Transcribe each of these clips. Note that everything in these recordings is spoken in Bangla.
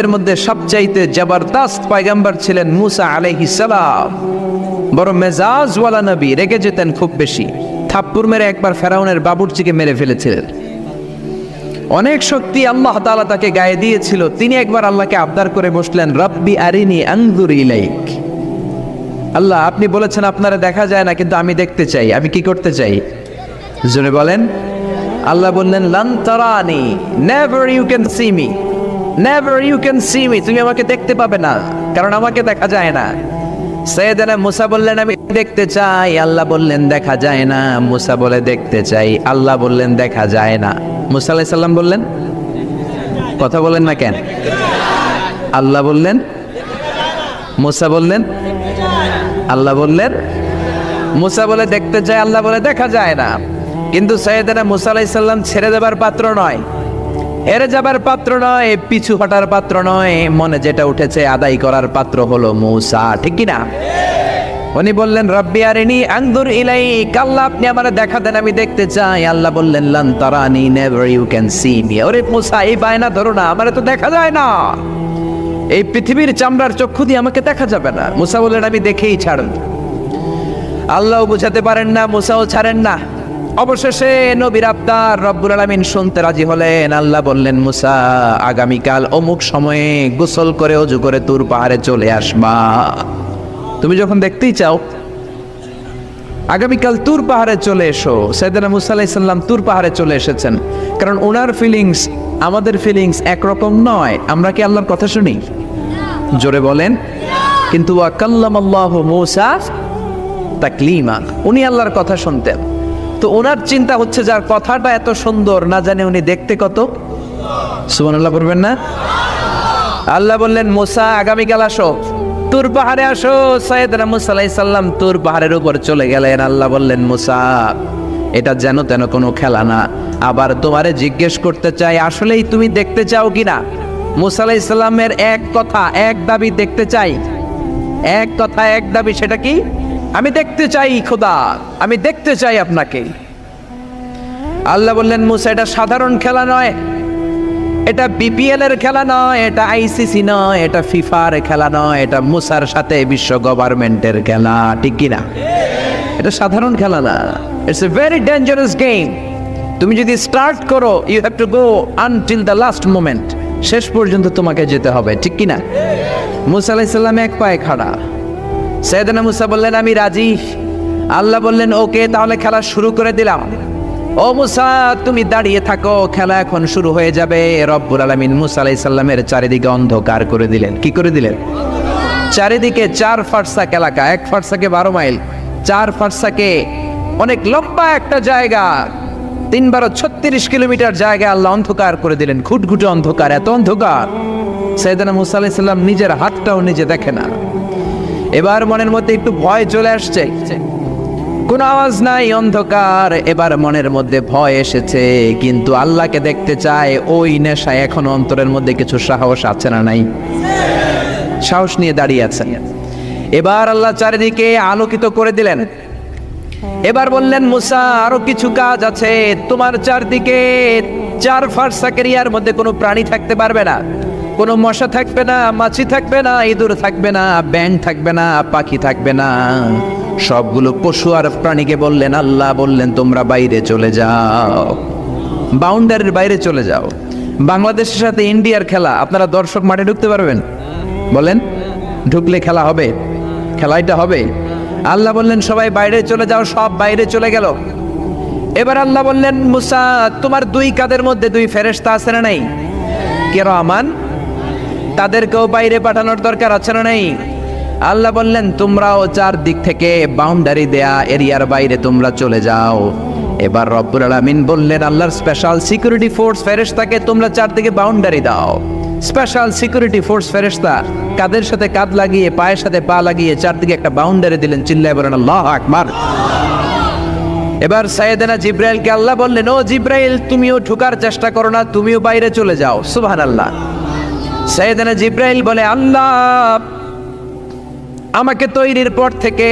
এর মধ্যে সবচাইতে জবরদস্ত পয়গম্বর ছিলেন মুসা আলাইহিস সালাম। বড় মেজাজওয়ালা নবী, রেগে যেতেন খুব বেশি। থাপ্পড় মেরে একবার ফেরাউনের বাবুর্চিকে মেরে ফেলেছিলেন। অনেক শক্তি আল্লাহ তাআলা তাকে গায়ে দিয়েছিল। তিনি একবার আল্লাহকে আবদার করে বসলেন, রব্বি আরিনি আনজুর ইলাইক। আল্লাহ, আপনি বলেছেন আপনারা দেখা যায় না, কিন্তু আমি দেখতে চাই। আমি কি করতে চাই? জোরে বলেন। আল্লাহ বললেন, লান তারানি, never you can see me, never you can see me. তুমি আমাকে দেখতে পাবে না, কারণ আমাকে দেখা যায় না। সাইয়েদনা মুসা বললেন, আমি দেখতে চাই। আল্লাহ বললেন, দেখা যায় না। মুসা বলে, দেখতে চাই। আল্লাহ বললেন, দেখা যায় না। মুসা আলাইহিস সালাম বললেন, কথা বলেন না কেন? আল্লাহ বললেন, মুসা বললেন, আল্লাহ বললেন। মুসা বলে দেখতে চাই, আল্লাহ বলে দেখা যায় না। কিন্তু সাইয়েদনা মুসা আলাইহিস সালাম ছেড়ে দেবার পাত্র নয়, হেরে যাবার পাত্র নয়, পিছু হটার পাত্র নয়। মনে যেটা উঠেছে আদায় করার পাত্র হলো মুসা, ঠিক কি না? উনি বললেন, রব্বি আরিনি আনজুর ইলাইক। আল্লাহ, আপনি আমারে দেখা দেন, আমি দেখতে চাই। আল্লাহ বললেন, লান তারানি, never you can see me. ওরে মুসা, এই বায়না ধরো না, আমারে তো দেখা যায় না। এই পৃথিবীর চামড়ার চক্ষু দিয়ে আমাকে দেখা যাবে না। মুসা বললেন, আমি দেখেই ছাড়ব। আল্লাহও বুঝাতে পারেন না, মুসাও ছাড়েন না। অবশেষে নবীর আবদার রব্বুল আলামিন শুনতে রাজি হলেন। আল্লাহ বললেন, মুসা, আগামীকাল অমুক সময়ে গোসল করে ওযু করে তুর পাহাড়ে চলে আসবা। তুমি যখন দেখতেই চাও, আগামীকাল তুর পাহাড়ে চলে এসো। সাইয়েদনা মুসা আলাইহিস সালাম তুর পাহাড়ে চলে এসেছেন, কারণ ওনার ফিলিংস আমাদের ফিলিংস একরকম নয়। আমরা কি আল্লাহর কথা শুনি? জোরে বলেন। কিন্তু ওয়া কাল্লামাল্লাহু মুসা তাকলিমা, উনি আল্লাহর কথা শুনতেন। তো ওনার চিন্তা হচ্ছে, যার কথাটা এত সুন্দর, না জানে উনি দেখতে কত। সুবহানাল্লাহ বলবেন না? আল্লাহ বললেন, মুসা, আগামীকাল আসো, তুর পাহাড়ে আসো। সাইয়েদনা মুসা আলাইহিস সালাম তুর পাহাড়ের উপর চলে গেলেন। আল্লাহ বললেন, মুসা, এটা যেন তেন কোনো খেলা না। আবার তোমারে জিজ্ঞেস করতে চাই, আসলেই তুমি দেখতে চাও কিনা? মুসা আলাইহিস সালামের এক কথা এক দাবি, দেখতে চাই। এক কথা এক দাবি, সেটা কি? আমি দেখতে চাই খোদা, আমি দেখতে চাই আপনাকে। আল্লাহ বললেন, মুসা, এটা সাধারণ খেলা নয়, এটা বিপিএল এর খেলা নয়, এটা আইসিসি নয়, এটা ফিফার খেলা নয়, এটা মুসার সাথে বিশ্ব গভর্নমেন্টের খেলা, ঠিক কিনা? এটা সাধারণ খেলা না, it's a very dangerous game. তুমি যদি স্টার্ট করো, you have to go until the last moment. শেষ পর্যন্ত তোমাকে যেতে হবে, ঠিক কিনা? মুসা আলাইহিস সালাম এক পায়ে খাড়া। সাইয়েদনা মুসা বললেন, আমি রাজি। আল্লাহ বললেন, ওকে, তাহলে খেলা শুরু করে দিলাম। ও মুসা, তুমি দাঁড়িয়ে থাকো, খেলা এখন শুরু হয়ে যাবে। রব্বুল আলামিন মুসা আলাইহিস সালামের চারিদিকে অন্ধকার করে দিলেন। কি করে দিলেন? চারিদিকে 4 ফারসাক এলাকা, 1 ফারসাকে 12 মাইল, 4 ফারসাকে অনেক লম্বা একটা জায়গা, 3 × 36 কিলোমিটার জায়গা আল্লাহ অন্ধকার করে দিলেন। ঘুটঘুটে অন্ধকার, এত অন্ধকার সাইয়েদনা মুসা আলাইহিস সালাম নিজের হাতটাও নিজে দেখে না। এবার মনের মধ্যে একটু ভয় চলে আসছে, কোনো আওয়াজ নাই, অন্ধকার। এবার মনের মধ্যে ভয় এসেছে, কিন্তু আল্লাহকে দেখতে চায়। ওই নেশায় এখন অন্তরের মধ্যে কিছু সাহস আছে না নাই? সাহস নিয়ে দাঁড়িয়ে আছেন। এবার আল্লাহ চারিদিকে আলোকিত করে দিলেন। এবার বললেন, মুসা, আরো কিছু কাজ আছে। তোমার চারদিকে 4 ফারসাক এরিয়ার মধ্যে কোনো প্রাণী থাকতে পারবে না। কোনো মশা থাকবে না, মাছি থাকবে না, ইঁদুর থাকবে না, ব্যাঙ থাকবে না, পাখি থাকবে না। সবগুলো পশু আর প্রাণীকে বললেন, আল্লাহ বললেন, তোমরা বাইরে চলে যাও, বাউন্ডারির বাইরে চলে যাও। বাংলাদেশের সাথে ইন্ডিয়ার খেলা, আপনারা দর্শক মাঠে ঢুকতে পারবেন? বলেন, ঢুকলে খেলা হবে? খেলাটা হবে? আল্লাহ বললেন, সবাই বাইরে চলে যাও। সব বাইরে চলে গেল। এবার আল্লাহ বললেন, মুসা, তোমার 2 কাঁধের মধ্যে 2 ফেরেশতা আছে না নাই? কিরামান, তাদেরকেও বাইরে পাঠানোর দরকার আছে না নাই? আল্লাহ বললেন, তোমরাও 4 দিক থেকে বাউন্ডারি দেয়া এরিয়ার বাইরে তোমরা চলে যাও। এবার রব্বুল আলামিন বললেন, আল্লাহর স্পেশাল সিকিউরিটি ফোর্স ফেরেশতাকে তোমরা 4 দিকে বাউন্ডারি দাও। স্পেশাল সিকিউরিটি ফোর্স ফেরেশতা কাদের সাথে কাঁধ লাগিয়ে, পায়ের সাথে পা লাগিয়ে 4 দিকে একটা বাউন্ডারি দিলেন। চিল্লায় বলেন, আল্লাহু আকবার। এবার সাইয়েদনা জিব্রাইলকে আল্লাহ বললেন, ও জিব্রাইল, তুমিও ঢোকার চেষ্টা করো না, তুমিও বাইরে চলে যাও। সুবহানাল্লাহ। সাইয়েদনা জিব্রাইল বলে, আল্লাহ, আমাকে তৈরির পর থেকে,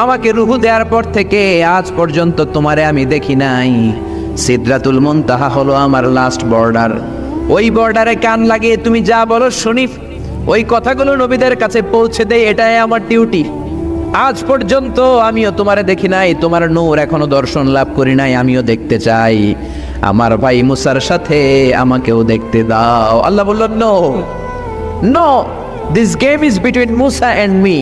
আমাকে রূহ দেওয়ার পর থেকে আজ পর্যন্ত তোমারে আমি দেখি নাই। সিদরাতুল মুনতাহা হলো আমার লাস্ট বর্ডার। ওই বর্ডারে কান লাগিয়ে তুমি যা বলো শুনি, ওই কথাগুলো নবীদের কাছে পৌঁছে দেয়, এটাই আমার ডিউটি। আজ পর্যন্ত আমিও তোমারে দেখি নাই, তোমার নূর এখনো দর্শন লাভ করি নাই, আমিও দেখতে চাই। আমার ভাই মুসার সাথে আমাকেও দেখতে দাও। আল্লাহ বলল, no no, this game is between Musa and me.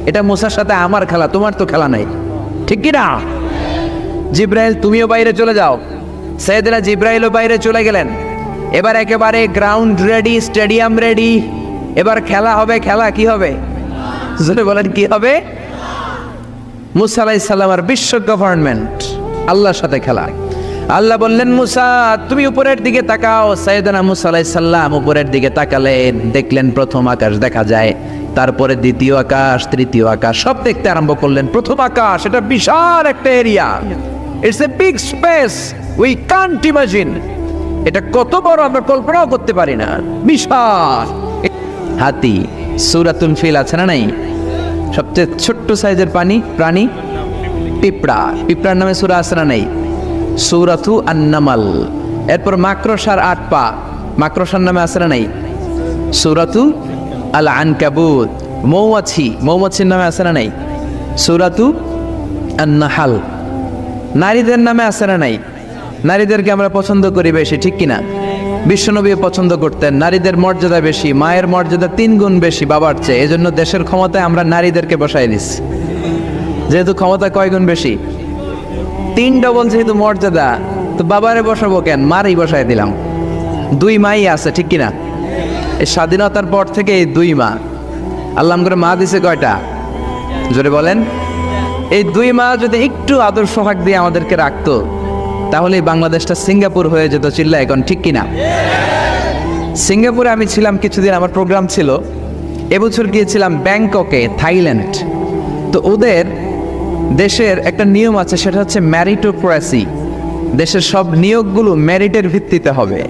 এটা মুসার সাথে আমার খেলা, তোমার তো খেলা নাই, ঠিক কি না? জিব্রাইল তুমিও বাইরে চলে যাও। সাইয়েদনা জিব্রাইলও বাইরে চলে গেলেন। এবার একেবারে গ্রাউন্ড রেডি, স্টেডিয়াম রেডি। এবার খেলা হবে। খেলা কি হবে? জোরে বলেন, কি হবে? মুসা আলাইহিস সালামের বিশ্ব গভর্নমেন্ট, আল্লাহর সাথে খেলা। আল্লাহ বললেন, মুসা তুমি উপরের দিকে তাকাও। সাইয়েদনা মুসা আলাইহিস সালাম উপরের দিকে তাকালেন, দেখলেন প্রথম আকাশ দেখা যায়, তারপরে দ্বিতীয় আকাশ, তৃতীয় আকাশ, সব দেখতে আরম্ভ করলেন। প্রথম আকাশ, এটা বিশাল একটা area, it's a big space, we can't imagine. এটা কত বড় আমরা কল্পনাও করতে পারি না, বিশাল। হাতি, সূরাতুল ফিল আছে না নাই? সবচেয়ে ছোট্ট সাইজের প্রাণী পিঁপড়া, পিঁপড়ার নামে সূরা আছে না নাই? সূরাতু আন-নামাল। এরপর মাকড়সার 8 পা, মাকড়সার নামে আছে না নাই? সূরাতু আল আনকাবুত। মৌমাছি, মৌমাছির নামে আছে না নাই? সূরাতু আন-নাহাল। নারীদের নামে আছে না নাই? নারীদেরকে আমরা পছন্দ করি বেশি, ঠিক কিনা? বিশ্বনবী পছন্দ করতেন, নারীদের মর্যাদা বেশি, মায়ের মর্যাদা 3 গুণ বেশি বাবার চেয়ে। এজন্য দেশের ক্ষমতায় আমরা নারীদেরকে বসাই দিচ্ছি। যেহেতু ক্ষমতা কয় গুণ বেশি, 3 ডবল যেহেতু মর্যাদা, তো বাবারে বসাবো কেন, মারই বসাই দিলাম। 2 মাই আছে, ঠিক কিনা? এই স্বাধীনতার পর থেকে এই 2 মা। আল্লাহ করে মা দিছে কয়টা? জোরে বলেন। এই 2 মা যদি একটু আদর সোহাগ দিয়ে আমাদেরকে রাখতো, তাহলে বাংলাদেশটা সিঙ্গাপুর হয়ে যেত। চিল্লা এখন, ঠিক কিনা? সিঙ্গাপুরে আমি ছিলাম কিছুদিন, আমার প্রোগ্রাম ছিল। এবছর গিয়েছিলাম ব্যাংককে, থাইল্যান্ড। তো ওদের দেশের একটা নিয়ম আছে, সেটা হচ্ছে ম্যারিটোক্রেসি। দেশের সব নিয়োগগুলো মেরিটের ভিত্তিতে হবে,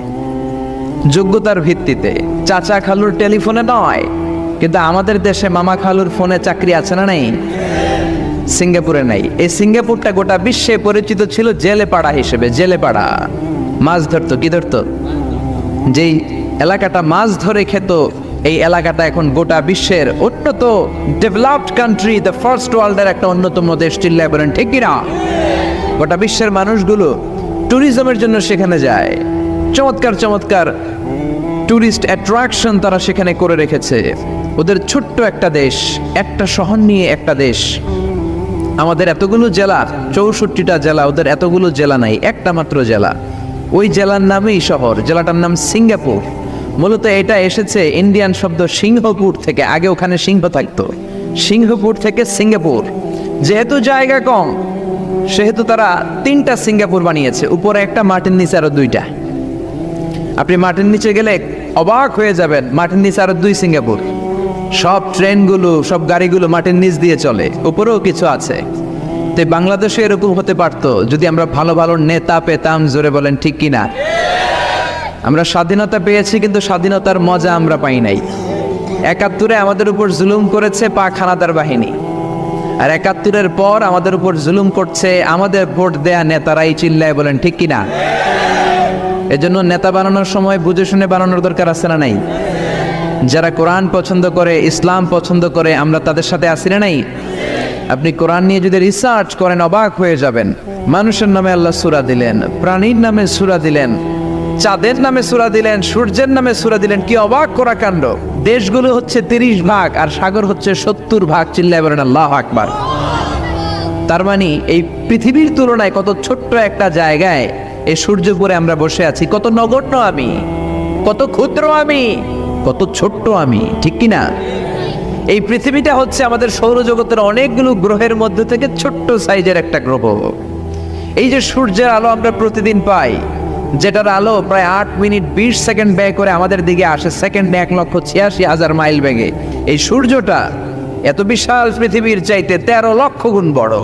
যোগ্যতার ভিত্তিতে। চাচা খালুর টেলিফোনে নয়। কিন্তু আমাদের দেশে মামা খালুর ফোনে চাকরি আছে না নাই? সিঙ্গাপুরে নাই। এই সিঙ্গাপুরটা গোটা বিশ্বে পরিচিত ছিল জেলেপাড়া হিসেবে। জেলেপাড়া মাছ ধরতো, কি ধরতো? যেই এলাকাটা মাছ ধরে খেত, এই এলাকাটা এখন গোটা বিশ্বের উন্নত ডেভেলপড কান্ট্রি, দ্য ফার্স্ট ওয়ার্ল্ডের একটা অন্যতম দেশ। চিল্লায় বলেন, ঠিক কিনা? গোটা বিশ্বের মানুষগুলো ট্যুরিজমের জন্য সেখানে যায়। চমৎকার চমৎকার ট্যুরিস্ট অ্যাট্রাকশন তারা সেখানে করে রেখেছে। ওদের ছোট্ট একটা দেশ, একটা শহর নিয়ে একটা দেশ। আমাদের এতগুলো জেলা, 64টা জেলা, ওদের এতগুলো জেলা নাই, একটা মাত্র জেলা। ওই জেলার নামেই শহর, জেলাটার নাম সিঙ্গাপুর। মূলত এটা এসেছে ইন্ডিয়ান শব্দ সিংহপুর থেকে। আগে ওখানে সিংহ থাকতো, সিংহপুর থেকে সিঙ্গাপুর। যেহেতু জায়গা কম, সেহেতু তারা 3টা সিঙ্গাপুর বানিয়েছে, উপরে একটা, মাটির নিচে আরো 2টা। আপনি মাটির নিচে গেলে অবাক হয়ে যাবেন, মাটির নিচে আরো 2 সিঙ্গাপুর। সব ট্রেনগুলো, সব গাড়িগুলো মাটির নিচ দিয়ে চলে, উপরেও কিছু আছে। তো বাংলাদেশে এরকম হতে পারতো যদি আমরা ভালো ভালো নেতা পেতাম। জোরে বলেন, ঠিক কিনা? আমরা স্বাধীনতা পেয়েছি, কিন্তু স্বাধীনতার মজা আমরা পাই নাই। 71-এ আমাদের উপর জুলুম করেছে পাক হানাদার বাহিনী, আর 71-এর পর আমাদের উপর জুলুম করছে আমাদের ভোট দেয়া নেতারাই। চিল্লায় বলেন, ঠিক কিনা? এজন্য নেতা বানানোর সময় বুঝে শুনে বানানোর দরকার আছে না নাই? যারা কোরআন পছন্দ করে, ইসলাম পছন্দ করে, আমরা তাদের সাথে আছি না নাই? আপনি কোরআন নিয়ে যদি রিসার্চ করেন, অবাক হয়ে যাবেন। মানুষের নামে আল্লাহ সূরা দিলেন, প্রাণীর নামে সূরা দিলেন, চাঁদের নামে সূরা দিলেন, সূর্যের নামে সূরা দিলেন। কি অবাক করা কাণ্ড! দেশগুলো হচ্ছে 30 ভাগ, আর সাগর হচ্ছে 70 ভাগ। চিল্লায় বলেন আল্লাহু আকবার। তার মানে এই পৃথিবীর তুলনায় কত ছোট্ট একটা জায়গায় এই সূর্যপুরে আমরা বসে আছি। কত নগণ্য আমি, কত ক্ষুদ্র আমি, কত ছোট্ট আমি, ঠিক কিনা? এই পৃথিবীটা হচ্ছে আমাদের সৌরজগতের অনেকগুলো গ্রহের মধ্যে থেকে ছোট্ট সাইজের একটা গ্রহ। এই যে সূর্যের আলো আমরা প্রতিদিন পাই, যেটার আলো প্রায় 8 মিনিট 20 সেকেন্ড ব্যয় করে আমাদের দিকে আসে, সেকেন্ডে 1,86,000 মাইল বেগে। এই সূর্যটা এত বিশাল পৃথিবীর চাইতে 13 লক্ষ গুণ বড়।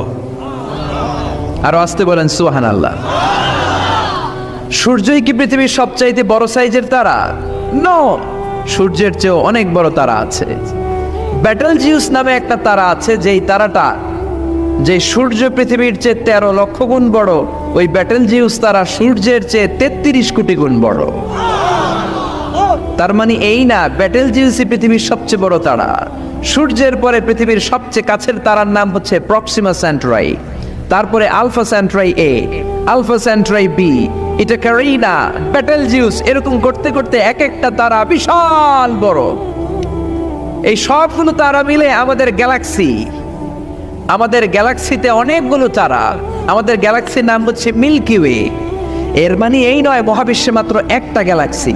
আর আসতে বলেন সুবহানাল্লাহ। সূর্যই কি পৃথিবীর সবচাইতে বড় সাইজের তারা? নো, সূর্যের চেয়েও অনেক বড় তারা আছে। ব্যাটেলজিউস নামে একটা তারা আছে, যেই তারাটা, যে সূর্য পৃথিবীর চেয়ে 13 লক্ষ গুণ বড়, ওই ব্যাটেলজিউস তারা সূর্যের চেয়ে 33 কোটি গুণ বড়। তার মানে এই না ব্যাটেল জিউসি পৃথিবীর সবচেয়ে বড় তারা। সূর্যের পরে পৃথিবীর সবচেয়ে কাছের তারার নাম হচ্ছে প্রক্সিমা সেন্টরাই, তারপরে আলফা সেন্টরাই এ, আলফা সেন্টরাই বি, এটা ক্যারিনা, ব্যাটেল জিউস, এরকম করতে করতে এক একটা তারা বিশাল বড়। এই সবগুলো তারা মিলে আমাদের গ্যালাক্সি। আমাদের গ্যালাক্সিতে অনেকগুলো তারা, আমাদের গ্যালাক্সির নাম হচ্ছে মিল্কি ওয়ে। এর মানে এই নয় মহাবিশ্বে মাত্র একটা গ্যালাক্সি।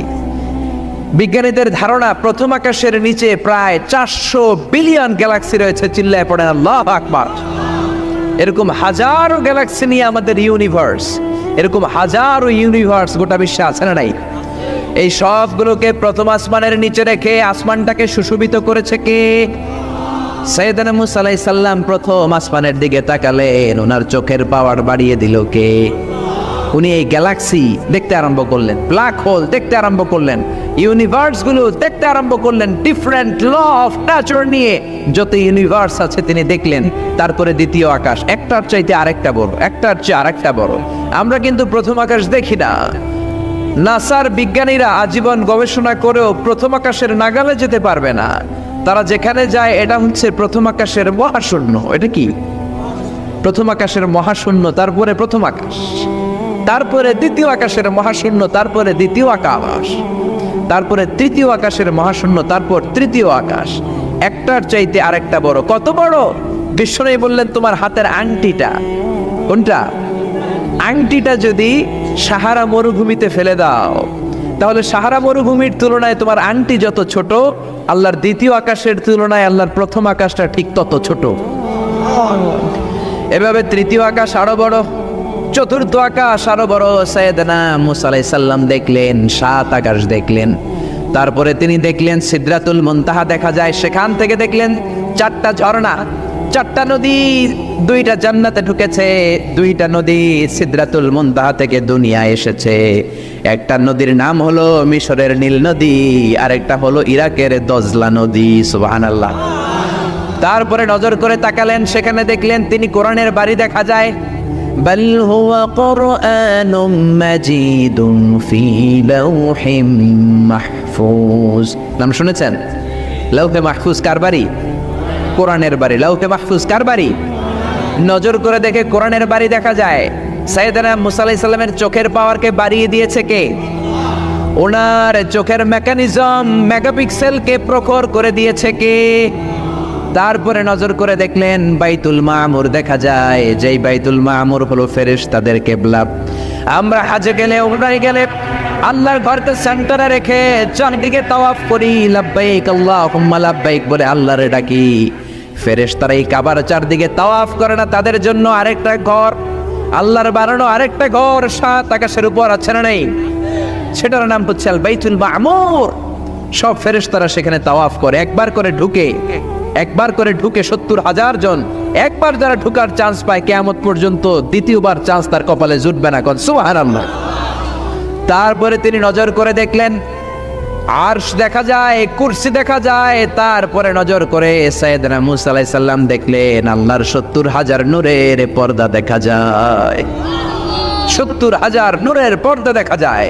বিজ্ঞানীদের ধারণা প্রথম আকাশের নিচে প্রায় 400 বিলিয়ন গ্যালাক্সি রয়েছে। চিল্লায় পড়েন আল্লাহু আকবার। এরকম হাজারো গ্যালাক্সি নিয়ে আমাদের ইউনিভার্স, এরকম হাজারো ইউনিভার্স গোটা বিশ্বে আছে না নাই? এই সবগুলোকে প্রথম আসমানের নিচে রেখে আসমানটাকে সুশোভিত করেছে কে? সাইয়েদনা মুসা আলাইহিস সালাম প্রথম আসমানের দিকে তাকালেন, ওনার চোখের পাওয়ার বাড়িয়ে দিল কে? উনি এই গ্যালাক্সি দেখতে আরম্ভ করলেন, ব্ল্যাক হোল দেখতে আরম্ভ করলেন, ইউনিভার্স গুলো দেখতে আরম্ভ করলেন, ডিফারেন্ট ল অফ নেচার নিয়ে যত ইউনিভার্স আছে তিনি দেখলেন। তারপরে দ্বিতীয় আকাশ, একটার চাইতে আরেকটা বড়, একটার চেয়ে আরেকটা বড়। আমরা কিন্তু প্রথম আকাশ দেখি না। নাসার বিজ্ঞানীরা আজীবন গবেষণা করেও প্রথম আকাশের নাগালে যেতে পারবে না। তারা যেখানে যায় এটা হচ্ছে প্রথম আকাশের মহাশূন্য। এটা কি? প্রথম আকাশের মহাশূন্য, তারপরে প্রথম আকাশ, তারপরে দ্বিতীয় আকাশের মহাশূন্য, তারপরে দ্বিতীয় আকাশ, তারপরে তৃতীয় আকাশের মহাশূন্য, তারপর তৃতীয় আকাশ। একটার চাইতে আরেকটা বড়। কত বড়? বিশ্বনবী বললেন তোমার হাতের আংটিটা, কোনটা? আংটিটা যদি সাহারা মরুভূমিতে ফেলে দাও, তাহলে সাহারা মরুভূমির তুলনায় তোমার আংটি যত ছোট, আল্লাহর দ্বিতীয় আকাশের তুলনায় আল্লাহর প্রথম আকাশটা ঠিক তত ছোট। এভাবে তৃতীয় আকাশ আরো বড়, চতুর্থ আকাশ আরো বড়। সাইয়েদনা মুসা আলাইহিস সালাম দেখলেন 7 আকাশ দেখলেন। তারপরে তিনি দেখলেন সিদরাতুল মুনতাহা দেখা যায়, সেখান থেকে দেখলেন 4টা ঝর্ণা, 4টা নদী, 2টা জান্নাতে ঢুকেছে, 2টা নদী সিদরাতুল মুনতাহা থেকে দুনিয়ায় এসেছে। একটা নদীর নাম হলো মিশরের নীল নদী, আরেকটা হলো ইরাকের দজলা নদী। সুবহানাল্লাহ। তারপরে নজর করে তাকালেন, সেখানে দেখলেন তিনি কোরআনের বাড়ি দেখা যায়। বাল হুয়া কুরআনুম মাজিদুন ফি লাওহিম মাহফুজ। নাম শুনেছেন? লাওহে মাহফুজ কার বাড়ি? কোরআনের বাড়ি। লাওহে মাহফুজ কার বাড়ি? নজর করে দেখে কোরআনের বাড়ি দেখা যায়। সাইয়েদনা মুসা আলাইহিস সালামের চোখের পাওয়ারকে বাড়িয়ে দিয়েছে কে? ওনার চোখের মেকানিজম, মেগাপিক্সেলকে প্রখর করে দিয়েছে কে? তারপরে নজর করে দেখলেন বাইতুল মামুর দেখা যায়, যেই বাইতুল মামুর হলো ফেরেশতাদের কিবলা। আমরা হাজে গেলে, উমরায় গেলে আল্লাহর ঘরকে সেন্টারে রেখে চারদিকে তাওয়াফ করি, লাব্বাইক আল্লাহুম্মা লাব্বাইক বলে আল্লাহরে ডাকি। ফেরেশতারা এই কাবার চারদিকে তাওয়াফ করে না, তাদের জন্য আরেকটা ঘর, আল্লাহর বানানো আরেকটা ঘর 7 আকাশের উপর আছে না নেই? সেটার নাম হচ্ছে আল বাইতুল মামুর। সব ফেরেশতারা সেখানে তাওয়াফ করে, একবার করে ঢুকে 70,000 জন। একবার যারা ঢুকার চান্স পায় কিয়ামত পর্যন্ত দ্বিতীয়বার চান্স তার কপালে জুটবে না। সুবহানাল্লাহ। তারপরে তিনি নজর করে দেখলেন আরশ দেখা যায়, কুরসি দেখা যায়। তারপরে নজর করে সাইয়েদনা মুসা আলাইহিস সালাম দেখলেন আল্লাহর 70,000 নূরের পর্দা দেখা যায়। 70,000 নূরের পর্দা দেখা যায়।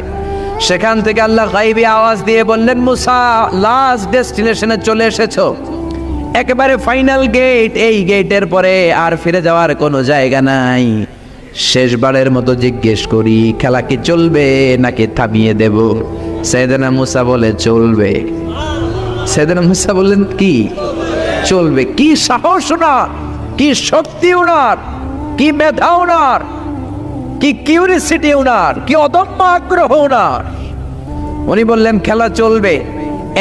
সেখান থেকে আল্লাহ গায়বী আওয়াজ দিয়ে বললেন, মুসা লাস্ট ডেস্টিনেশনে চলে এসেছো, একেবারে ফাইনাল গেট। এই গেটের পরে আর ফিরে যাওয়ার কোনো জায়গা নাই। শেষবারের মতো জিজ্ঞেস করি, খেলা কি চলবে নাকি থামিয়ে দেব? সাইয়েদনা মুসা বলে চলবে। সাইয়েদনা মুসা বললেন কি চলবে? কি সাহস ওনার, কি শক্তি ওনার, কি মেধা ওনার, কি কিউরিসিটি ওনার, কি অদম্য আগ্রহ ওনার। উনি বললেন খেলা চলবে।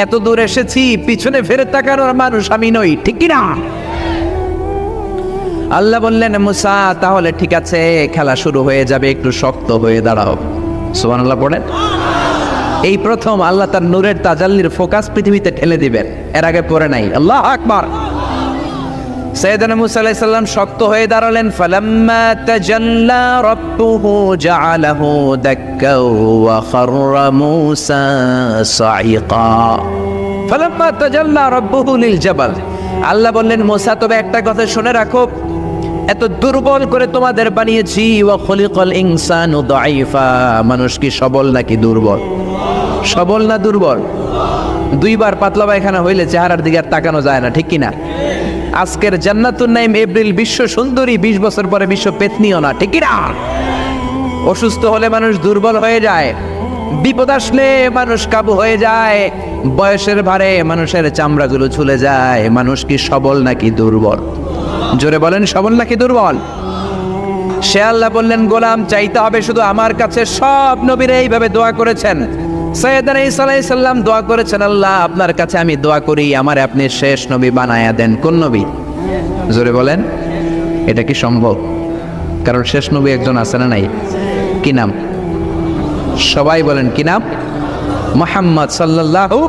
এত দূর এসেছি, পিছনে ফিরে তাকানোর মানুষ আমি নই, ঠিক কি না? আল্লাহ বললেন মুসা তাহলে ঠিক আছে, খেলা শুরু হয়ে যাবে, একটু শক্ত হয়ে দাঁড়াও। সুবহানাল্লাহ পড়েন। এই প্রথম আল্লাহ তার নূরের তাজাল্লির ফোকাস পৃথিবীতে ঠেলে দিবেন, এর আগে পড়ে নাই। আল্লাহু আকবার। সাইয়েদনা মুসা আলাইহিস সালাম শক্ত হয়ে দাঁড়ালেন। ফালাম্মা তাজাল্লা রাব্বুহু জাআলাহু দাক্কা ওয়া খাররা মুসা সাইকা। ফালাম্মা তাজাল্লা রাব্বুহু লিল জাবাল। আল্লাহ বললেন মুসা তবে একটা কথা শুনে রাখো, এত দুর্বল করে তোমাদের বানিয়েছি। ওয়া খুলিকাল ইনসানু দাঈফা। মানুষ কি সবল নাকি দুর্বল? সবল না দুর্বল? দুইবার পাতলা পায়খানা হইলে চেহারার দিকে আর তাকানো যায় না, ঠিক কিনা? আজকের জান্নাতুন নাইম এপ্রিল বিশ্ব সুন্দরী, 20 বছর পরে বিশ্ব পেতনিও না, ঠিক কিনা? অসুস্থ হলে মানুষ দুর্বল হয়ে যায়, বিপদ আসলে মানুষ কাবু হয়ে যায়, বয়সের ভারে মানুষের চামড়াগুলো ঝুলে যায়। মানুষ কি সবল নাকি দুর্বল? জোরে বলেন, সবল নাকি দুর্বল? সে আল্লাহ বললেন, গোলাম চাইতে হবে শুধু আমার কাছে। সব নবীরা এইভাবে দোয়া করেছেন। সাইয়েদনা ঈসা আলাইহিস সালাম দোয়া করেছেন, আল্লাহ আপনার কাছে আমি দোয়া করি আমারে আপনি শেষ নবী বানায়া দেন। কোন নবী? জোরে বলেন, এটা কি সম্ভব? কারণ শেষ নবী একজন আছে না নাই? কি নাম? সবাই বলেন কি নাম? মুহাম্মদ সাল্লাল্লাহু।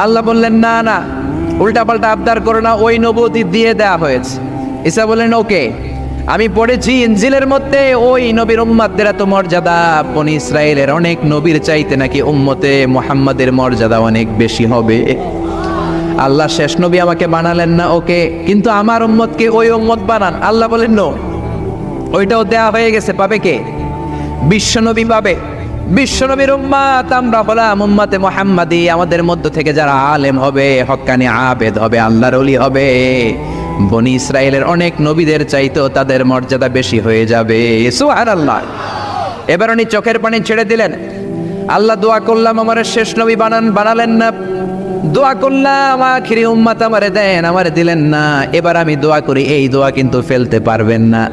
আল্লাহ বললেন, না না, উল্টা পাল্টা আবদার করো না, ওই নবুয়তি দিয়ে দেয়া হয়েছে। ঈসা বললেন, ওকে, আমি পড়েছি ইনজিলের মধ্যে ওই নবীর উম্মতদের এত মর্যাদা, বনি ইসরায়েলের অনেক নবীর চাইতে নাকি উম্মতে মুহাম্মাদের মর্যাদা অনেক বেশি হবে। আল্লাহ শেষ নবী আমাকে বানালেন না, ওকে, কিন্তু আমার উম্মতকে ওই উম্মত বানান। আল্লাহ বলেন, নো, ওইটাও দেয়া হয়ে গেছে, পাবে কে? বিশ্বনবী পাবে। বিশ্বনবীর উম্মত আমরা হলাম উম্মতে মুহাম্মাদি। আমাদের মধ্য থেকে যারা আলেম হবে, হক্কানি আবেদ হবে, আল্লাহর ওলি হবে, বনি ইসরায়েলের অনেক নবীদের চাইতেও তাদের মর্যাদা বেশি হয়ে যাবে। সুবহানাল্লাহ। এবার উনি চোখের পানি ছেড়ে দিলেন। আল্লাহ দোয়া করলাম আমার শেষ নবী বানালেন না। দোয়া করলাম আখিরি উম্মত আমারে দেন, আমারে দিলেন না। এবার আমি দোয়া করি, এই দোয়া কিন্তু ফেলতে পারবেন না।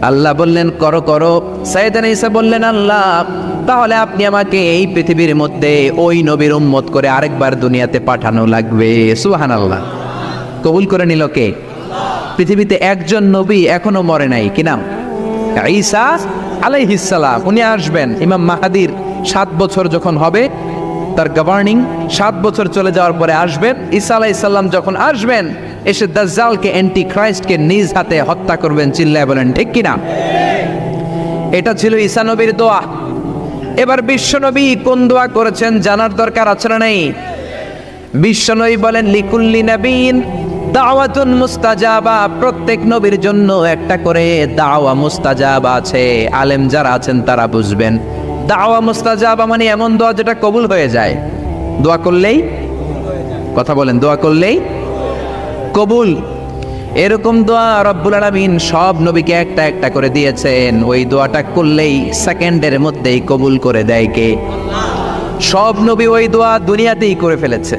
আল্লাহ বললেন, করো করো। সাইয়েদনা ঈসা বললেন, আল্লাহ তাহলে আপনি আমাকে এই পৃথিবীর মধ্যে ওই নবীর উম্মত করে আরেকবার দুনিয়াতে পাঠানো লাগবে। সুবহানাল্লাহ। কবুল করে নিল কে? পৃথিবীতে একজন নবী এখনো মরে নাই। কি নাম? ঈসা আলাইহিস সালাম। উনি আসবেন ইমাম মাহাদির 7 বছর যখন হবে, তার গভর্নিং 7 বছর চলে যাওয়ার পরে আসবেন। ঈসা আলাইহিস সালাম যখন আসবেন, এসে দাজ্জালকে, অ্যান্টি ক্রাইস্টকে নিজ হাতে হত্যা করবেন। চিল্লায় বলেন ঠিক কিনা? এটা ছিল ঈসা নবীর দোয়া। এবার বিশ্বনবী কোন দোয়া করেছেন জানার দরকার আছে না নাই? বিশ্বনবী বলেন, লিকুল্লি নবীন দাওয়াতুন মুস্তাজাবা। প্রত্যেক নবীর জন্য একটা করে দাওয়া মুস্তাজাবা আছে। আলেম যারা আছেন তারা বুঝবেন। দাওয়া মুস্তাজাবা মানে এমন দোয়া যেটা কবুল হয়ে যায়। দোয়া করলেই, কথা বলেন, দোয়া করলেই কবুল। এরকম দোয়া রব্বুল আলামিন সব নবীকে একটা একটা করে দিয়েছেন। ওই দোয়াটা করলেই সেকেন্ডের মধ্যেই কবুল করে দেয় কে? সব নবী ওই দোয়া দুনিয়াতেই করে ফেলেছে।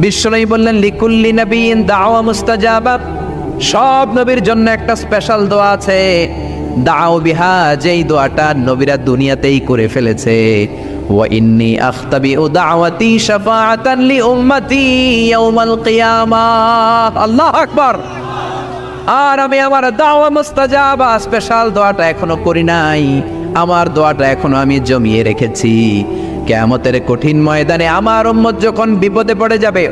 বিশ্বনবী বললেন, লিকুল্লি নবীন দাওয়া মুস্তাজাবা। সব নবীর জন্য একটা স্পেশাল দোয়া আছে, দাও বিহা, যেই দোয়াটা নবীরা দুনিয়াতেই করে ফেলেছে। ওয়া ইন্নী আখতাবিউ দাওয়াতি শাফাআতান লি উম্মতি ইয়াউমাল কিয়ামাহ। আল্লাহু আকবার। আর আমি আমার দাওয়া মুস্তাজাবা স্পেশাল দোয়াটা এখনো করি নাই। আমার দোয়াটা এখনো আমি জমিয়ে রেখেছি। কিয়ামতের কঠিন ময়দানে আমার উম্মত যখন বিপদে পড়ে যাবে,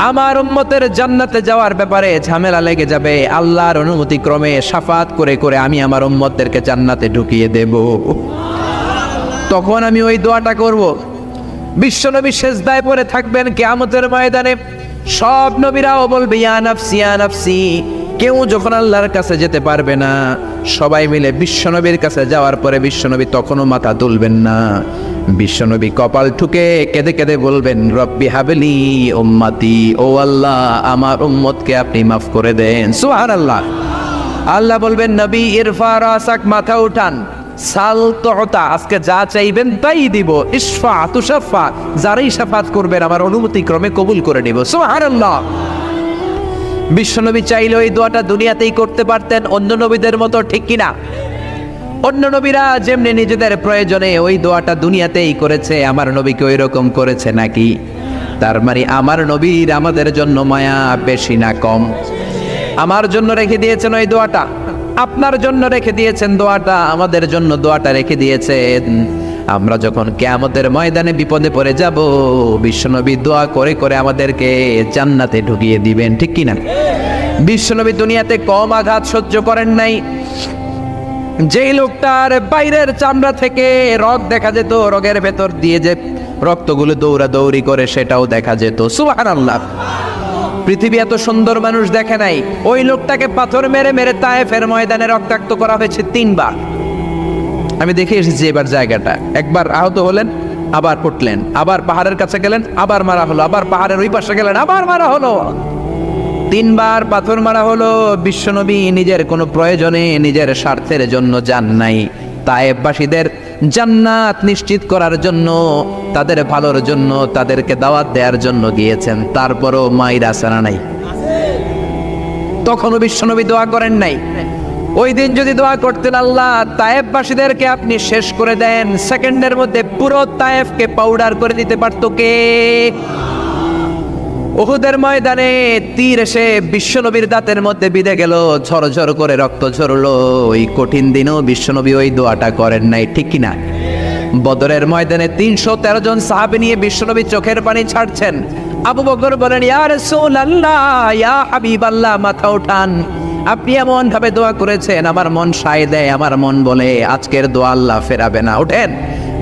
আমার উম্মতের জান্নাতে যাওয়ার ব্যাপারে ঝামেলা লেগে যাবে, আল্লাহর অনুমতি ক্রমে শাফাত করে করে আমি আমার উম্মতদেরকে জান্নাতে ঢুকিয়ে দেব। তখন আমি ওই দোয়াটা করব। বিশ্বনবী সেজদায় পড়ে থাকবেন কিয়ামতের ময়দানে। সব নবীরাও বলবে, ইয়া নাফসি ইয়া নাফসি। কেউ যখন আল্লাহর কাছে যেতে পারবে না, সবাই মিলে বিশ্বনবীর কাছে যাওয়ার পরে বিশ্বনবী তখনও মাথা তুলবেন না। বিশ্বনবী কপাল ঠুকে কেঁদে কেঁদে বলবেন, রব্বি হাবলি উম্মতি। ও আল্লাহ, আমার উম্মতকে আপনি মাফ করে দেন। সুবহানাল্লাহ। আল্লাহ বলবেন, নবী ইরফা রাসাক, মাথা উঠান। সাল তুতা, আজকে যা চাইবেন তাই দিব। ইশফা তুশাফা, যারাই শাফাত করবেন আমার অনুমতি ক্রমে কবুল করে নিব। সুবহানাল্লাহ। বিশ্বনবী চাইলে ওই দোয়াটা দুনিয়াতেই করতে পারতেন অন্য নবীদের মতো, ঠিক কিনা? অন্য নবীরা যেমনি নিজেদের প্রয়োজনে ওই দোয়াটা দুনিয়াতেই করেছে, আমার নবীকে ওই রকম করেছে নাকি? তার মানে আমার নবীর আমাদের জন্য মায়া বেশি না কম? আমার জন্য রেখে দিয়েছেন ওই দোয়াটা, আপনার জন্য রেখে দিয়েছেন দোয়াটা, আমাদের জন্য দোয়াটা রেখে দিয়েছেন। আমরা যখন কিয়ামতের ময়দানে বিপদে পড়ে যাব, বিশ্বনবী দোয়া করে করে আমাদেরকে জান্নাতে ঢুকিয়ে দিবেন, ঠিক কিনা? বিশ্বনবী দুনিয়াতে কম আঘাত সহ্য করেন নাই। যেই লোকটার বাইরের চামড়া থেকে রগ দেখা যেত, রগের ভেতর দিয়ে যে রক্তগুলো দৌড়াদৌড়ি করে সেটাও দেখা যেত। সুবহানাল্লাহ। পৃথিবী এত সুন্দর মানুষ দেখে নাই। ওই লোকটাকে পাথর মেরে মেরে তায়েফের ময়দানে রক্তাক্ত করা হয়েছে 3 বার। আমি দেখে এসেছি এবার জায়গাটা। একবার আহত হলেন, আবার পড়লেন, আবার পাহাড়ের কাছে গেলেন, আবার মারা হলো, আবার পাহাড়ের ওই পাশে গেলেন, আবার মারা হলো। 3 বার পাথর মারা হলো। বিশ্বনবী নিজের কোনো প্রয়োজনে, নিজের স্বার্থের জন্য যান নাই, তায়েফবাসীদের জান্নাত নিশ্চিত করার জন্য, তাদের ভালোর জন্য, তাদেরকে দাওয়াত দেওয়ার জন্য গিয়েছেন। তারপরও মায়ের আসারা নাই, তখনও বিশ্বনবী দোয়া করেন নাই। ওই দিন যদি দোয়া করতেন, আল্লাহ তায়েফবাসীদেরকে আপনি শেষ করে দেন, সেকেন্ডের মধ্যে পুরো তায়েফকে পাউডার করে দিতে পারত কে? উহুদের ময়দানে তীর এসে বিশ্বনবীর দাঁতের মধ্যে বিঁধে গেল, ঝরঝর করে রক্ত ঝরলো। ওই কঠিন দিনও বিশ্বনবী ওই দোয়াটা করেন নাই, ঠিক কিনা? বদরের ময়দানে 313 জন সাহাবী নিয়ে বিশ্বনবী চোখের পানি ছাড়ছেন। আবু বকর বলেন, ইয়া রাসূলুল্লাহ, ইয়া হাবিবাল্লাহ, মাথা উঠান, আপনি এমন ভাবে দোয়া করেছেন, আমার মন সায় দেয়, আমার মন বলে আজকের দোয়া আল্লাহ ফেরাবে না, ওঠেন।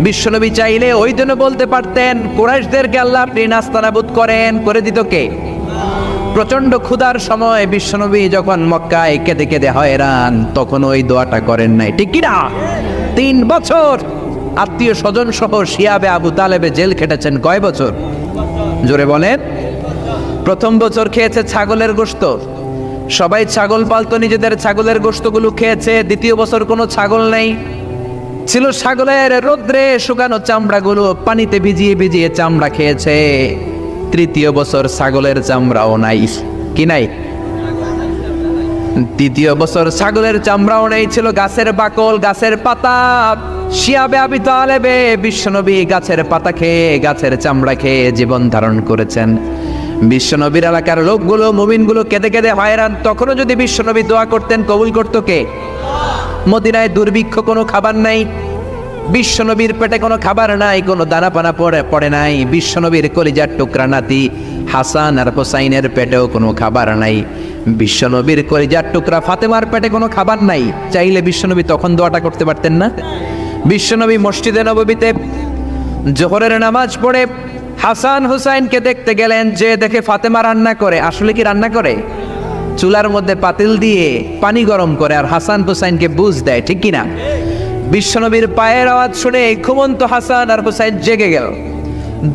বিশ্বনবী চাইলে ওই দিন বলতে পারতেন, কুরাইশদেরকে আল্লাহ আপনি নাস্তানাবুদ করেন, করে দিত কে? প্রচন্ড ক্ষুধার সময় বিশ্বনবী যখন মক্কায় কেঁদে কেঁদে হয়রান, তখন ওই দোয়াটা করেন নাই, ঠিক কিনা? 3 বছর আত্মীয় স্বজন সহ শিয়াবে আবু তালেবে জেল খেটেছেন। কয় বছর? জোরে বলেন। প্রথম বছর খেয়েছে ছাগলের গোশত, সবাই ছাগল পালতো, নিজেদের ছাগলের গোশতগুলো খেয়েছে। দ্বিতীয় বছর কোনো ছাগল নেই, ছিল ছাগলের রোদ্রে শুকানো চামড়াগুলো, পানিতে ভিজিয়ে ভিজিয়ে চামড়া খেয়েছে। তৃতীয় বছর ছাগলের চামড়াও নাই, কি নাই? তৃতীয় বছর ছাগলের চামড়াও নেই, ছিল গাছের বাকল, গাছের পাতা। শিয়াবে আবি তালেবে বিশ্বনবী গাছের পাতা খেয়ে, গাছের চামড়া খেয়ে জীবন ধারণ করেছেন। বিশ্বনবীর এলাকার লোকগুলো, মুমিনগুলো কেঁদে কেঁদে হয়রান। তখনও যদি বিশ্বনবী দোয়া করতেন, কবুল করতো কে? মদিনায় দুর্ভিক্ষ, কোনো খাবার নাই, বিশ্বনবীর পেটে কোনো খাবার নাই, কোনো দানা পানা পড়ে নাই। বিশ্বনবীর কলিজার টুকরা নাতি হাসান আর হোসাইনের পেটেও কোনো খাবার নাই। বিশ্বনবীর কলিজার টুকরা ফাতেমার পেটে কোনো খাবার নাই। চাইলে বিশ্বনবী তখন দোয়াটা করতে পারতেন না? বিশ্বনবী মসজিদে নববীতে জোহরের নামাজ পড়ে হাসান হুসাইনকে দেখতে গেলেন, যে দেখে ফাতেমা রান্না করে। আসলে কি রান্না করে? চুলার মধ্যে পাতিল দিয়ে পানি গরম করে আর হাসান হুসাইনকে বুঝ দেয়, ঠিক কিনা? বিশ্বনবীর পায়ের আওয়াজ শুনে ঘুমন্ত হাসান আর হুসাইন জেগে গেল।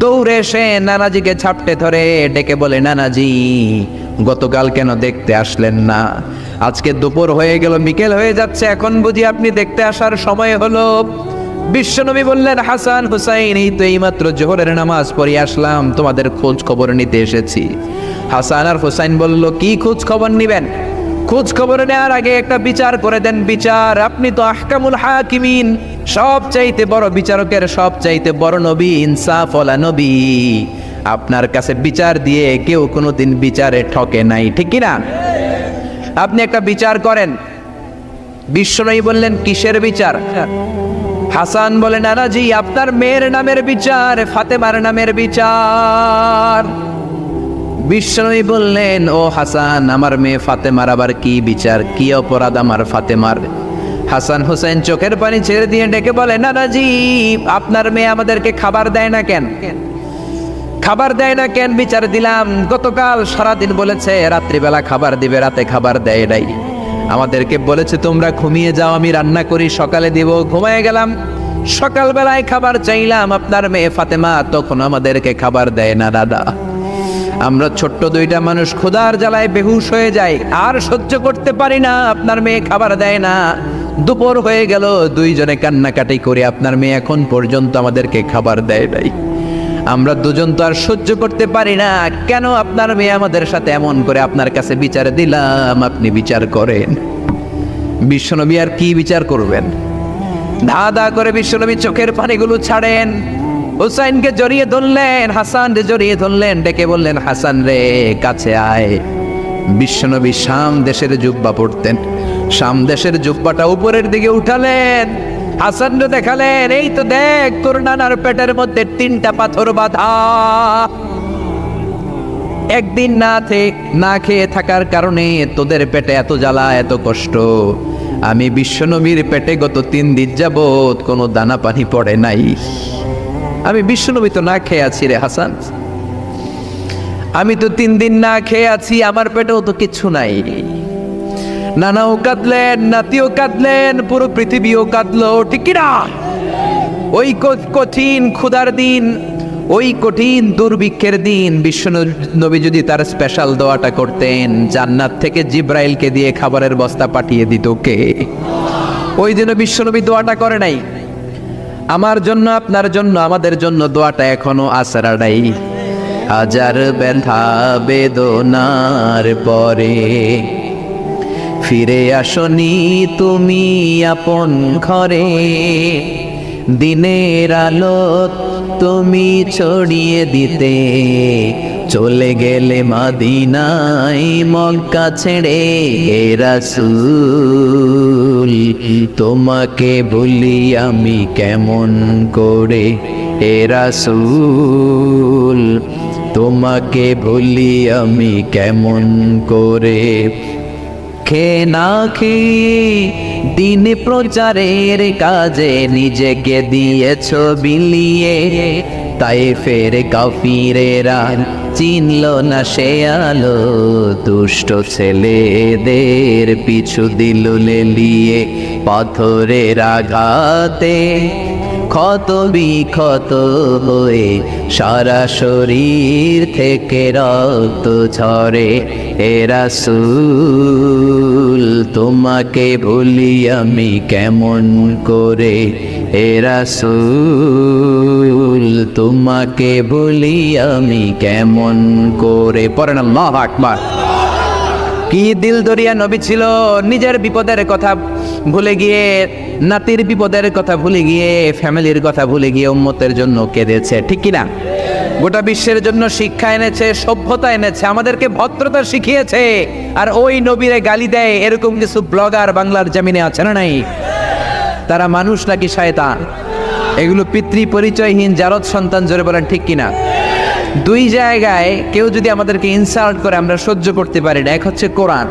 দৌড়ে এসে নানাজিকে ঝাপটে ধরে ডেকে বলে, নানাজি, গতকাল কেন দেখতে আসলেন না? আজকে দুপুর হয়ে গেল, বিকেল হয়ে যাচ্ছে, এখন বুঝি আপনি দেখতে আসার সময় হলো? বিশ্বনবী বললেন, হাসান হুসাইন, এই তো এইমাত্র জোহরের নামাজ পড়ে আসলাম, তোমাদের খোঁজ খবর নিতে এসেছি। হাসান আর হুসাইন বলল, কি খোঁজ খবর নিবেন? খোঁজ খবর নেওয়ার আগে একটা বিচার করে দেন। বিচার? আপনি তো আহকামুল হাকিমিন, সব চাইতে বড় বিচারকের সব চাইতে বড় নবী, ইনসাফওয়ালা নবী। আপনার কাছে বিচার দিয়ে কেউ কোনোদিন বিচারে ঠকে নাই, ঠিক কিনা? আপনি একটা বিচার করেন। বিশ্বনবী বললেন, কিসের বিচার? হাসান বলে, নানাজি, আপনার মেয়ের নামের বিচার, ফাতেমার নামের বিচার। বিশ্বনবী বললেন, ও হাসান, আমার মেয়ে ফাতেমার আবার কি বিচার? কি অপরাধ আমার ফাতেমার? হাসান হুসাইন চোখের পানি ছেড়ে দিয়ে ডেকে বলে, নানাজি, আপনার মেয়ে আমাদেরকে খাবার দেয় না কেন? খাবার দেয় না কেন? বিচার দিলাম, গতকাল সারাদিন বলেছে রাত্রিবেলা খাবার দিবে, রাতে খাবার দেয় নাই। আমাদেরকে বলেছে তোমরা ঘুমিয়ে যাও, আমি রান্না করি, সকালে দিব। ঘুমিয়ে গেলাম, সকালবেলায় খাবার চাইলাম, আপনার মেয়ে ফাতেমা তখন আমাদেরকে খাবার দেয় না। দাদা, আমরা ছোট্ট 2টা মানুষ ক্ষুধার জ্বালায় বেহুশ হয়ে যাই, আর সহ্য করতে পারি না, আপনার মেয়ে খাবার দেয় না। দুপুর হয়ে গেল, 2 জনে কান্নাকাটি করে আপনার মেয়ে এখন পর্যন্ত আমাদেরকে খাবার দেয় নাই। আমরা 2 জন তো আর সহ্য করতে পারি না, কেন আপনার মেয়ে আমাদের সাথে এমন করে? আপনার কাছে বিচার দিলাম, আপনি বিচার করেন। বিশ্বনবী আর কি বিচার করবেন? ধা ধা করে বিশ্বনবী চোখের পানিগুলো ছাড়েন। হুসাইনকে জড়িয়ে ধরলেন, হাসান রে জড়িয়ে ধরলেন, ডেকে বললেন, হাসান রে, কাছে আয়। বিশ্বনবী শাম দেশের জুব্বা পড়তেন, শাম দেশের জুব্বাটা উপরের দিকে উঠালেন, হাসান রে দেখালেন, এই তো দেখ, তোর নানার পেটের মধ্যে 3টা পাথর বাঁধা। একদিন না খেয়ে থাকার কারণে তোদের পেটে এত জ্বালা, এত কষ্ট। আমি বিশ্বনবীর পেটে গত 3 দিন যাবত কোনো দানা পানি পড়ে নাই। আমি বিশ্বনবী তো না খেয়ে আছি রে হাসান, আমি তো 3 দিন না খেয়ে আছি, আমার পেটেও তো কিছু নাই। নানাও কাঁদলেন, নাতিও কাঁদলেন, পুরো পৃথিবীও কাঁদলো, ঠিক কিনা? ওই কঠিন ক্ষুধার দিন, ওই কঠিন দুর্ভিক্ষের দিন বিশ্ব নবী যদি তার স্পেশাল দোয়াটা করতেন, জান্নাত থেকে জিব্রাইলকে দিয়ে খাবারের বস্তা পাঠিয়ে দিত কে? ওই দিনও বিশ্ব নবী দোয়াটা করে নাই। আমার জন্য, আপনার জন্য, আমাদের জন্য দোয়াটা এখনো আসরা নাই। হাজার ব্যথা বেদনার পরে ফিরে আসনি তুমি আপন ঘরে, দিনের আলো তুমি ছড়িয়ে দিতে চলে গেলে মদিনায় মক্কা ছেড়ে। হে রাসূল তোমাকে ভুলি আমি কেমন করে, হে রাসূল তোমাকে ভুলি আমি কেমন করে। খেয়ে না খেয়ে দিন প্রচারের কাজে নিজেকে দিয়েছ বিলিয়ে, তাই ফের কাফিরেরা চিনল না সে আলো, দুষ্ট ছেলেদের পিছু দিল লেলিয়ে। পাথরের আঘাতে ক্ষত বিক্ষত হয়ে সারা শরীর থেকে রক্ত ঝরে। হে রাসূল তোমাকে ভুলি আমি কেমন করে, হে রাসূল তোমাকে ভুলি আমি কেমন করে। পড়েন আল্লাহু আকবার। কি দিল দরিয়া নবী ছিল, নিজের বিপদের কথা ভুলে গিয়ে, নাতির বিপদের কথা ভুলে গিয়ে, ফ্যামিলির কথা ভুলে গিয়ে উম্মতের জন্য কেঁদেছে, ঠিক কিনা? গোটা বিশ্বের জন্য শিক্ষা এনেছে, সভ্যতা এনেছে, আমাদেরকে ভদ্রতা শিখিয়েছে। আর ওই নবীরে গালি দেয় এরকম কিছু ব্লগার বাংলার জমিনে আছে না নাই? তারা মানুষ নাকি শয়তান? এগুলো পিতৃ পরিচয়হীন জারদ সন্তান, জোরে বলেন ঠিক কিনা? দুই জায়গায় কেউ যদি আমাদেরকে ইনসাল্ট করে আমরা সহ্য করতে পারি না। এক হচ্ছে কোরআন,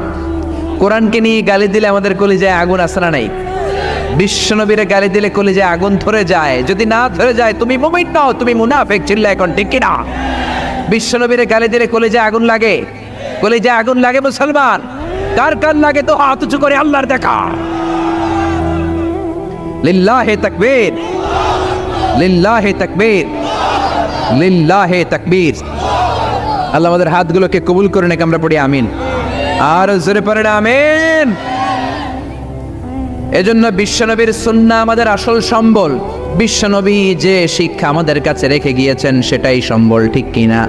কোরআনকে নিয়ে গালি দিলে আমাদের কলিজায় আগুন আসে না নাই? বিশ্বনবীরে গালি দিলে কলিজায় আগুন ধরে যায়, যদি না ধরে যায় তুমি মুমিন নও, তুমি মুনাফিক, চিল্লা এখন ঠিক কিনা? বিশ্বনবীরে গালি দিলে কলিজায় আগুন লাগে, কলিজায় আগুন লাগে মুসলমান। কার কার লাগে তো হাত উঁচু করে আল্লাহর দেখা। লিল্লাহে তাকবীর, লিল্লাহে তাকবীর, লিল্লাহে তাকবীর। আল্লাহ আমাদের হাতগুলোকে কবুল করে নাকি আমরা পড়ি আমিন। আর জোরে পড়ে না আমিন। এজন্য বিশ্বনবীর সুন্নাহ আমাদের আসল সম্বল। বিশ্বনবী যে শিক্ষা আমাদের কাছে রেখে গিয়েছেন সেটাই সম্বল, ঠিক কিনা?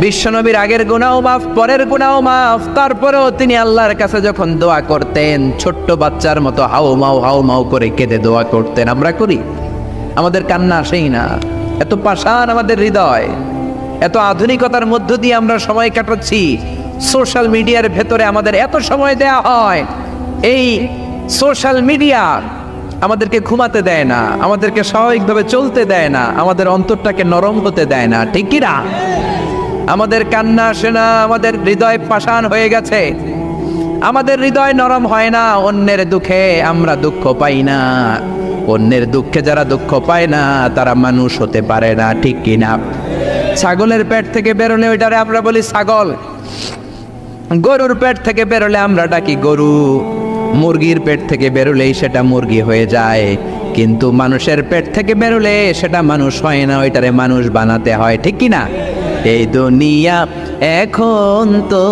বিশ্বনবীর আগের গুনাহ মাফ, পরের গুনাহ মাফ, তারপরেও তিনি আল্লাহর কাছে যখন দোয়া করতেন ছোট্ট বাচ্চার মতো হাউ মাউ করে কেঁদে দোয়া করতেন। আমরা করি? আমাদের কান্না আসেই না। এত পাষাণ আমাদের হৃদয়, এত আধুনিকতার মধ্য দিয়ে আমরা সময় কাটাচ্ছি। সোশ্যাল মিডিয়ার ভেতরে আমাদের এত সময় দেয়া হয়। এই সোশ্যাল মিডিয়া আমাদেরকে ঘুমাতে দেয় না, আমাদেরকে স্বাভাবিকভাবে চলতে দেয় না, আমাদের অন্তরটাকে নরম হতে দেয় না, ঠিক কি না? আমাদের কান্না আসে না, আমাদের হৃদয় পাষাণ হয়ে গেছে, আমাদের হৃদয় নরম হয় না। অন্যের দুঃখে আমরা দুঃখ পাই না, অন্যের দুঃখে যারা দুঃখ পায় না তারা মানুষ হতে পারে না, ঠিক কি না? ছাগলের পেট থেকে বেরোলে ওইটারে আমরা বলি ছাগল, গরুর পেট থেকে বেরোলে আমরা ডাকি গরু, মুরগির পেট থেকে বেরোলেই সেটা মুরগি হয়ে যায়। কিন্তু মানুষের পেট থেকে বেরোলে সেটা মানুষ হয় না, ওইটারে মানুষ বানাতে হয়, ঠিক কি না? এই দুনিয়া এখন তো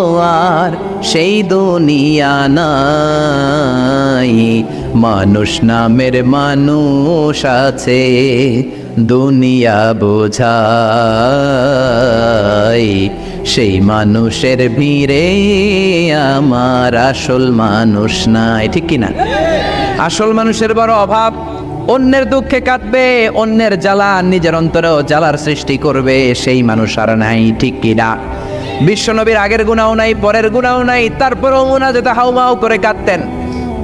আর সেই দুনিয়া নাই, মানুষ নামের মানুষ আছে দুনিয়া বোঝাই। সেই মানুষের ভিড়ে আমার আসল মানুষ নাই, ঠিক কিনা? আসল মানুষের বড় অভাব। অন্যের দুঃখে কাঁদবে, অন্যের জ্বালা নিজের অন্তরেও জ্বালার সৃষ্টি করবে, সেই মানুষ আর নাই, ঠিক কিনা? বিশ্বনবীর আগের গুনাহ নাই, পরের গুনাহ নাই, তারপরেও মুনাজাতে হাউমাউ করে কাঁদতেন।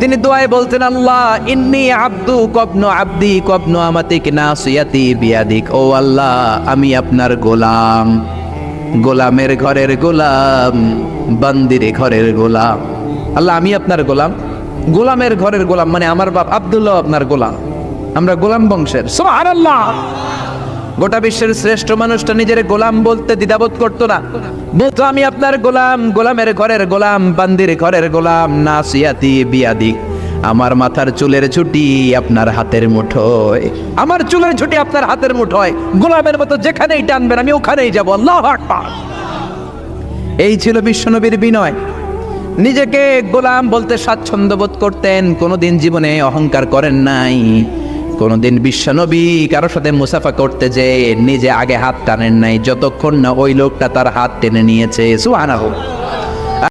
তিনি দোয়ায় বলতেন, আল্লাহ ইন্নী আব্দু কবনু আব্দি কবনু আমাতিক নাসিয়াতি বিয়াদিক। ও আল্লাহ, আমি আপনার গোলাম, গোলামের ঘরের গোলাম, বান্দির ঘরের গোলাম। আল্লাহ আমি আপনার গোলাম, গোলামের ঘরের গোলাম, মানে আমার বাপ আব্দুল্লাহ আপনার গোলাম, আমরা গোলাম বংশের। সুবহানাল্লাহ। গোটা বিশ্বের শ্রেষ্ঠ মানুষটা নিজের গোলাম বলতে দ্বিধাবোধ করতো না, বলতো আমি আপনার গোলাম, গোলামের ঘরের গোলাম, বান্দির ঘরের গোলাম, নাসিয়াতি বিয়াদিক। আমার মাথার চুলের ছুটি আপনার হাতের মুঠোয়, আমার চুলের ছুটি আপনার হাতের মুঠোয়, গোলামের মতো যেখানেই টানবেন আমি ওখানেই যাব। আল্লাহু আকবার। এই ছিল বিশ্বনবীর বিনয়। নিজেকে গোলাম বলতে স্বাচ্ছন্দ্য বোধ করতেন, কোনোদিন জীবনে অহংকার করেন নাই। কোনোদিন বিশ্বনবী কারোর সাথে মুসাফা করতে যে নিজে আগে হাত টানেন নাই, যতক্ষণ না ওই লোকটা তার হাত টেনে নিয়েছে। সুবহানাল্লাহ।